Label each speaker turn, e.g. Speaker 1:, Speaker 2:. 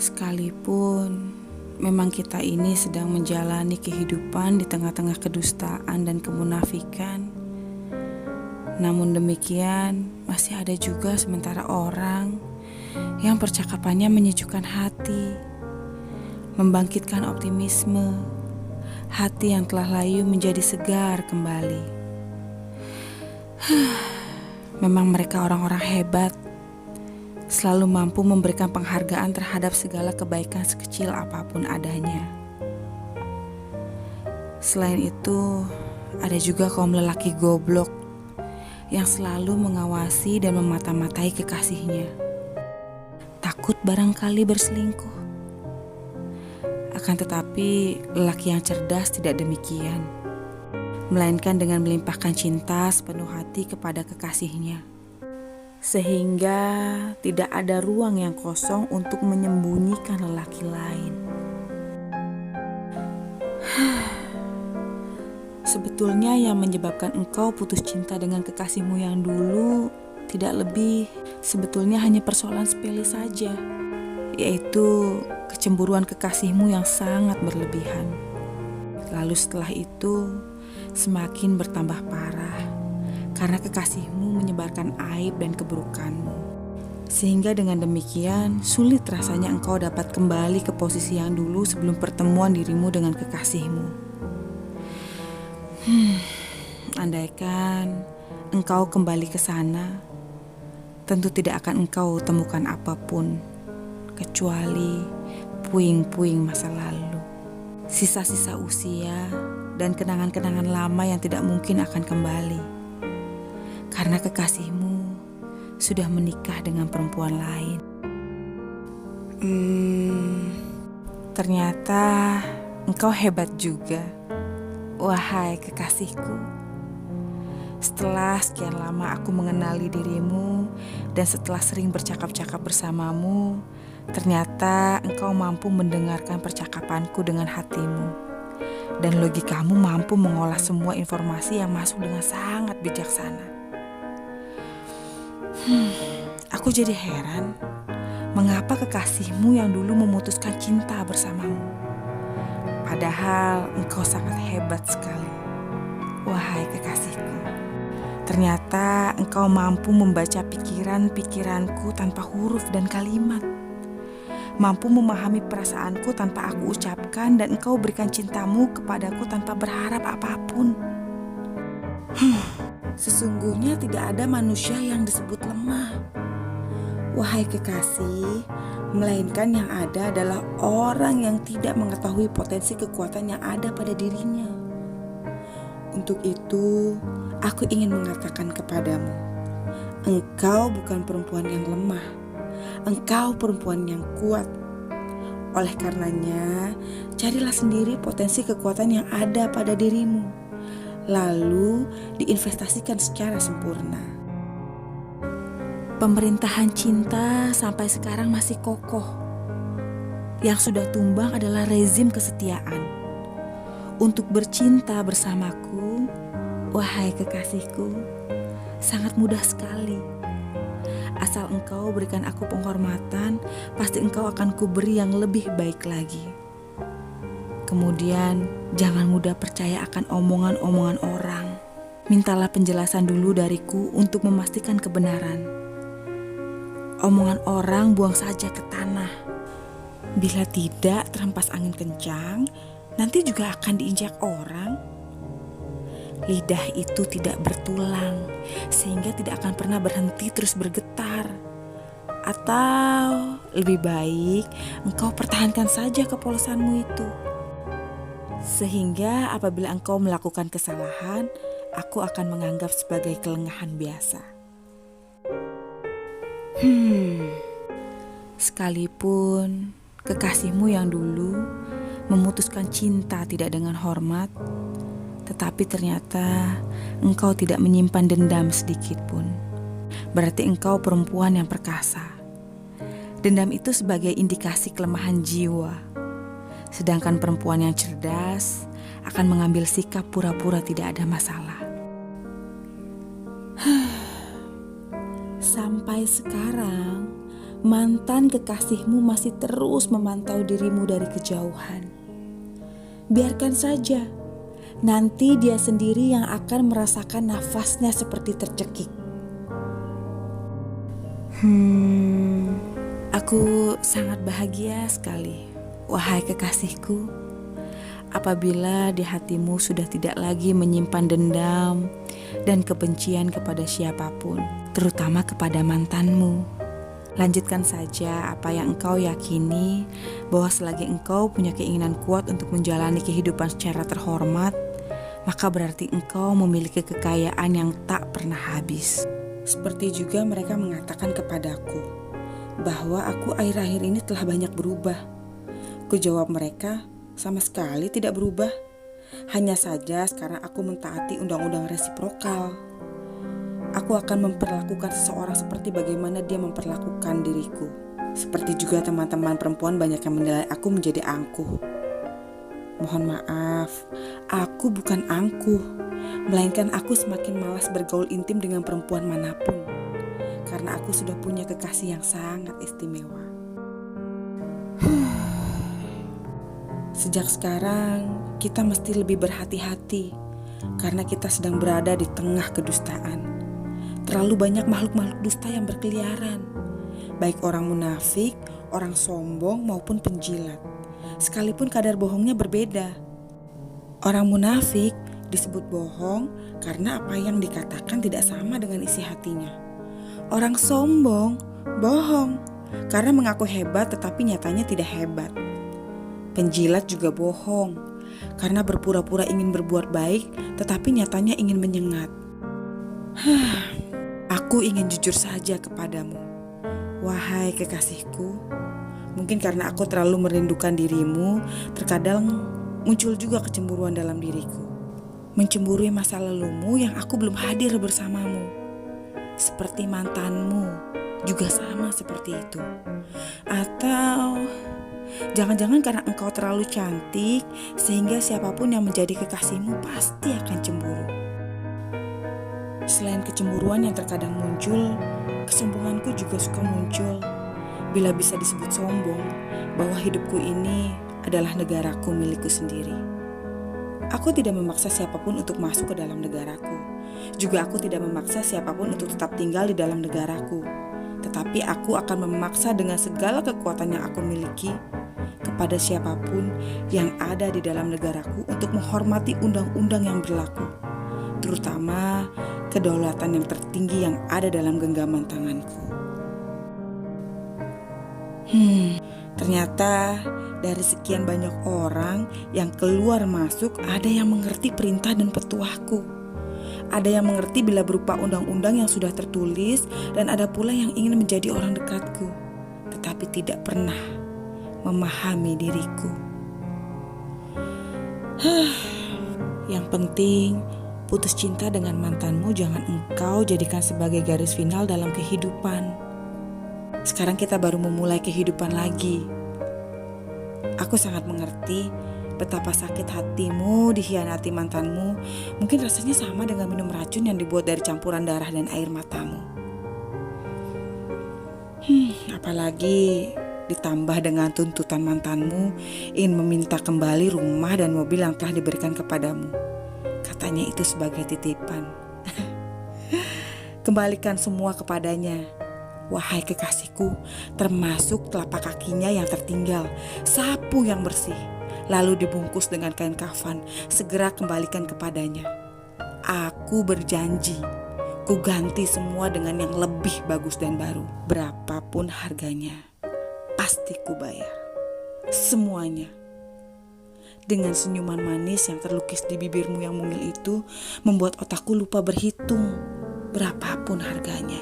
Speaker 1: Sekalipun memang kita ini sedang menjalani kehidupan di tengah-tengah kedustaan dan kemunafikan, namun demikian masih ada juga sementara orang yang percakapannya menyejukkan hati, membangkitkan optimisme, hati yang telah layu menjadi segar kembali. Memang mereka orang-orang hebat, selalu mampu memberikan penghargaan terhadap segala kebaikan sekecil apapun adanya. Selain itu, ada juga kaum lelaki goblok yang selalu mengawasi dan memata-matai kekasihnya. Takut barangkali berselingkuh. Akan tetapi, lelaki yang cerdas tidak demikian, melainkan dengan melimpahkan cinta sepenuh hati kepada kekasihnya. Sehingga tidak ada ruang yang kosong untuk menyembunyikan lelaki lain. Sebetulnya yang menyebabkan engkau putus cinta dengan kekasihmu yang dulu tidak lebih, sebetulnya hanya persoalan sepele saja, yaitu kecemburuan kekasihmu yang sangat berlebihan. Lalu setelah itu semakin bertambah parah karena kekasihmu menyebarkan aib dan keburukanmu. Sehingga dengan demikian sulit rasanya engkau dapat kembali ke posisi yang dulu sebelum pertemuan dirimu dengan kekasihmu. Andaikan engkau kembali ke sana, tentu tidak akan engkau temukan apapun kecuali puing-puing masa lalu, sisa-sisa usia dan kenangan-kenangan lama yang tidak mungkin akan kembali. Karena kekasihmu sudah menikah dengan perempuan lain. Ternyata engkau hebat juga, wahai kekasihku. Setelah sekian lama aku mengenali dirimu dan setelah sering bercakap-cakap bersamamu, ternyata engkau mampu mendengarkan percakapanku dengan hatimu. Dan logikamu mampu mengolah semua informasi yang masuk dengan sangat bijaksana. Aku jadi heran, mengapa kekasihmu yang dulu memutuskan cinta bersamamu? Padahal engkau sangat hebat sekali, wahai kekasihku. Ternyata engkau mampu membaca pikiran-pikiranku tanpa huruf dan kalimat. Mampu memahami perasaanku tanpa aku ucapkan, dan engkau berikan cintamu kepadaku tanpa berharap apapun. Sesungguhnya tidak ada manusia yang disebut lemah, wahai kekasih, melainkan yang ada adalah orang yang tidak mengetahui potensi kekuatan yang ada pada dirinya. Untuk itu, aku ingin mengatakan kepadamu, engkau bukan perempuan yang lemah, engkau perempuan yang kuat. Oleh karenanya, carilah sendiri potensi kekuatan yang ada pada dirimu, lalu diinvestasikan secara sempurna. Pemerintahan cinta sampai sekarang masih kokoh. Yang sudah tumbang adalah rezim kesetiaan. Untuk bercinta bersamaku, wahai kekasihku, sangat mudah sekali. Asal engkau berikan aku penghormatan, pasti engkau akan kuberi yang lebih baik lagi. Kemudian, jangan mudah percaya akan omongan-omongan orang. Mintalah penjelasan dulu dariku untuk memastikan kebenaran. Omongan orang buang saja ke tanah. Bila tidak terhempas angin kencang, nanti juga akan diinjak orang. Lidah itu tidak bertulang, sehingga tidak akan pernah berhenti terus bergetar. Atau lebih baik engkau pertahankan saja kepolosanmu itu. Sehingga apabila engkau melakukan kesalahan, aku akan menganggap sebagai kelengahan biasa. Sekalipun kekasihmu yang dulu memutuskan cinta tidak dengan hormat, tetapi ternyata engkau tidak menyimpan dendam sedikit pun. Berarti engkau perempuan yang perkasa. Dendam itu sebagai indikasi kelemahan jiwa. Sedangkan perempuan yang cerdas akan mengambil sikap pura-pura tidak ada masalah. Sampai sekarang mantan kekasihmu masih terus memantau dirimu dari kejauhan. Biarkan saja, nanti dia sendiri yang akan merasakan nafasnya seperti tercekik. Aku sangat bahagia sekali, wahai kekasihku, apabila di hatimu sudah tidak lagi menyimpan dendam dan kebencian kepada siapapun, terutama kepada mantanmu. Lanjutkan saja apa yang engkau yakini, bahwa selagi engkau punya keinginan kuat untuk menjalani kehidupan secara terhormat, maka berarti engkau memiliki kekayaan yang tak pernah habis. Seperti juga mereka mengatakan kepadaku bahwa aku akhir-akhir ini telah banyak berubah. Kujawab mereka, sama sekali tidak berubah. Hanya saja sekarang aku mentaati undang-undang resiprokal. Aku akan memperlakukan seseorang seperti bagaimana dia memperlakukan diriku. Seperti juga teman-teman perempuan banyak yang menilai aku menjadi angkuh. Mohon maaf, aku bukan angkuh, melainkan aku semakin malas bergaul intim dengan perempuan manapun, karena aku sudah punya kekasih yang sangat istimewa. Sejak sekarang, kita mesti lebih berhati-hati, karena kita sedang berada di tengah kedustaan. Terlalu banyak makhluk-makhluk dusta yang berkeliaran, baik orang munafik, orang sombong maupun penjilat. Sekalipun kadar bohongnya berbeda. Orang munafik disebut bohong karena apa yang dikatakan tidak sama dengan isi hatinya. Orang sombong bohong karena mengaku hebat tetapi nyatanya tidak hebat. Penjilat juga bohong karena berpura-pura ingin berbuat baik tetapi nyatanya ingin menyengat. Aku ingin jujur saja kepadamu, wahai kekasihku. Mungkin karena aku terlalu merindukan dirimu, terkadang muncul juga kecemburuan dalam diriku. Mencemburui masa lalumu yang aku belum hadir bersamamu. Seperti mantanmu, juga sama seperti itu. Atau jangan-jangan karena engkau terlalu cantik, sehingga siapapun yang menjadi kekasihmu pasti akan cemburu. Selain kecemburuan yang terkadang muncul, kesombonganku juga suka muncul. Bila bisa disebut sombong, bahwa hidupku ini adalah negaraku milikku sendiri. Aku tidak memaksa siapapun untuk masuk ke dalam negaraku. Juga aku tidak memaksa siapapun untuk tetap tinggal di dalam negaraku. Tetapi aku akan memaksa dengan segala kekuatan yang aku miliki kepada siapapun yang ada di dalam negaraku untuk menghormati undang-undang yang berlaku, terutama kedaulatan yang tertinggi yang ada dalam genggaman tanganku. Ternyata dari sekian banyak orang yang keluar masuk, ada yang mengerti perintah dan petuahku. Ada yang mengerti bila berupa undang-undang yang sudah tertulis, dan ada pula yang ingin menjadi orang dekatku, tetapi tidak pernah memahami diriku. Yang penting, putus cinta dengan mantanmu jangan engkau jadikan sebagai garis final dalam kehidupan. Sekarang kita baru memulai kehidupan lagi. Aku sangat mengerti betapa sakit hatimu dikhianati mantanmu. Mungkin rasanya sama dengan minum racun yang dibuat dari campuran darah dan air matamu. Apalagi ditambah dengan tuntutan mantanmu ingin meminta kembali rumah dan mobil yang telah diberikan kepadamu. Katanya itu sebagai titipan. Kembalikan semua kepadanya, wahai kekasihku, termasuk telapak kakinya yang tertinggal. Sapu yang bersih, lalu dibungkus dengan kain kafan. Segera kembalikan kepadanya. Aku berjanji, ku ganti semua dengan yang lebih bagus dan baru. Berapapun harganya, pasti ku bayar semuanya. Dengan senyuman manis yang terlukis di bibirmu yang mungil itu membuat otakku lupa berhitung berapapun harganya.